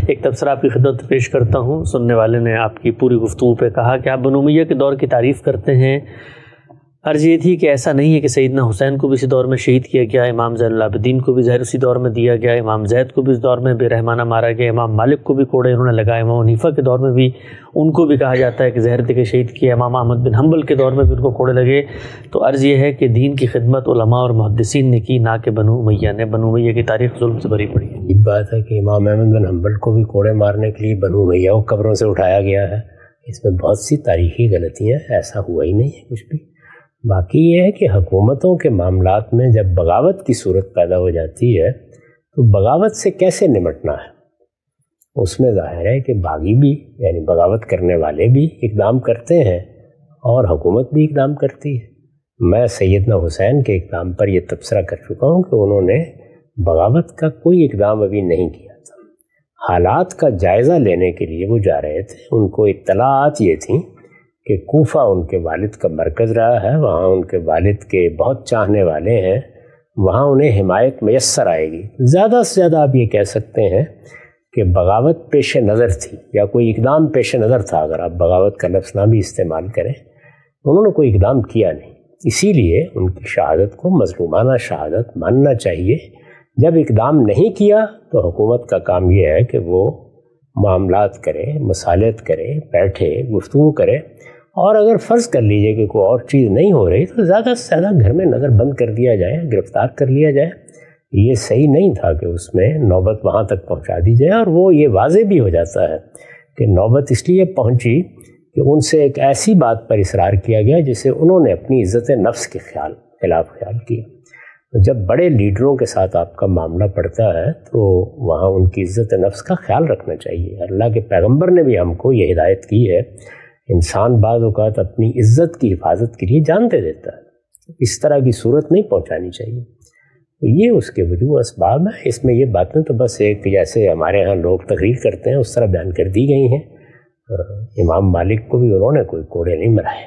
ایک تبصرہ آپ کی خدمت پیش کرتا ہوں. سننے والے نے آپ کی پوری گفتگو پہ کہا کہ آپ بنو امیہ کے دور کی تعریف کرتے ہیں. عرض یہ تھی کہ ایسا نہیں ہے کہ سیدنا حسین کو بھی اسی دور میں شہید کیا گیا، امام زین العابدین کو بھی ظاہر اسی دور میں دیا گیا، امام زید کو بھی اس دور میں بے رحمانہ مارا گیا، امام مالک کو بھی کوڑے انہوں نے لگائے، امام حنیفہ کے دور میں بھی ان کو بھی کہا جاتا ہے کہ زہر دے کے شہید کیا، امام احمد بن حنبل کے دور میں بھی ان کو کوڑے لگے. تو عرض یہ ہے کہ دین کی خدمت علماء اور محدثین نے کی، نہ کہ بنو امیہ نے. بنو امیہ کی تاریخ ظلم سے بھری پڑی ہے. یہ بات ہے کہ امام احمد بن حنبل کو بھی کوڑے مارنے کے لیے بنو امیہ کو قبروں سے اٹھایا گیا ہے. اس میں بہت سی تاریخی غلطیاں، ایسا ہوا ہی نہیں ہے کچھ بھی. باقی یہ ہے کہ حکومتوں کے معاملات میں جب بغاوت کی صورت پیدا ہو جاتی ہے تو بغاوت سے کیسے نمٹنا ہے، اس میں ظاہر ہے کہ باغی بھی یعنی بغاوت کرنے والے بھی اقدام کرتے ہیں اور حکومت بھی اقدام کرتی ہے. میں سیدنا حسین کے اقدام پر یہ تبصرہ کر چکا ہوں کہ انہوں نے بغاوت کا کوئی اقدام ابھی نہیں کیا تھا. حالات کا جائزہ لینے کے لیے وہ جا رہے تھے. ان کو اطلاعات یہ تھیں کہ کوفہ ان کے والد کا مرکز رہا ہے، وہاں ان کے والد کے بہت چاہنے والے ہیں، وہاں انہیں حمایت میسر آئے گی. زیادہ سے زیادہ آپ یہ کہہ سکتے ہیں کہ بغاوت پیش نظر تھی یا کوئی اقدام پیش نظر تھا، اگر آپ بغاوت کا لفظ نہ بھی استعمال کریں. انہوں نے کوئی اقدام کیا نہیں، اسی لیے ان کی شہادت کو مظلومانہ شہادت ماننا چاہیے. جب اقدام نہیں کیا تو حکومت کا کام یہ ہے کہ وہ معاملات کرے، مصالحت کرے، بیٹھے گفتگو کرے، اور اگر فرض کر لیجئے کہ کوئی اور چیز نہیں ہو رہی تو زیادہ سے زیادہ گھر میں نظر بند کر دیا جائے، گرفتار کر لیا جائے. یہ صحیح نہیں تھا کہ اس میں نوبت وہاں تک پہنچا دی جائے. اور وہ یہ واضح بھی ہو جاتا ہے کہ نوبت اس لیے پہنچی کہ ان سے ایک ایسی بات پر اصرار کیا گیا جسے انہوں نے اپنی عزت نفس کے خلاف خیال کیا. جب بڑے لیڈروں کے ساتھ آپ کا معاملہ پڑتا ہے تو وہاں ان کی عزت نفس کا خیال رکھنا چاہیے. اللہ کے پیغمبر نے بھی ہم کو یہ ہدایت کی ہے، انسان بعض اوقات اپنی عزت کی حفاظت کے لیے جان دے دیتا ہے. اس طرح کی صورت نہیں پہنچانی چاہیے. تو یہ اس کے وجوہ اسباب ہیں. اس میں یہ باتیں تو بس ایک جیسے ہمارے ہاں لوگ تقریر کرتے ہیں اس طرح بیان کر دی گئی ہیں. امام مالک کو بھی انہوں نے کوئی کوڑے نہیں مرائے.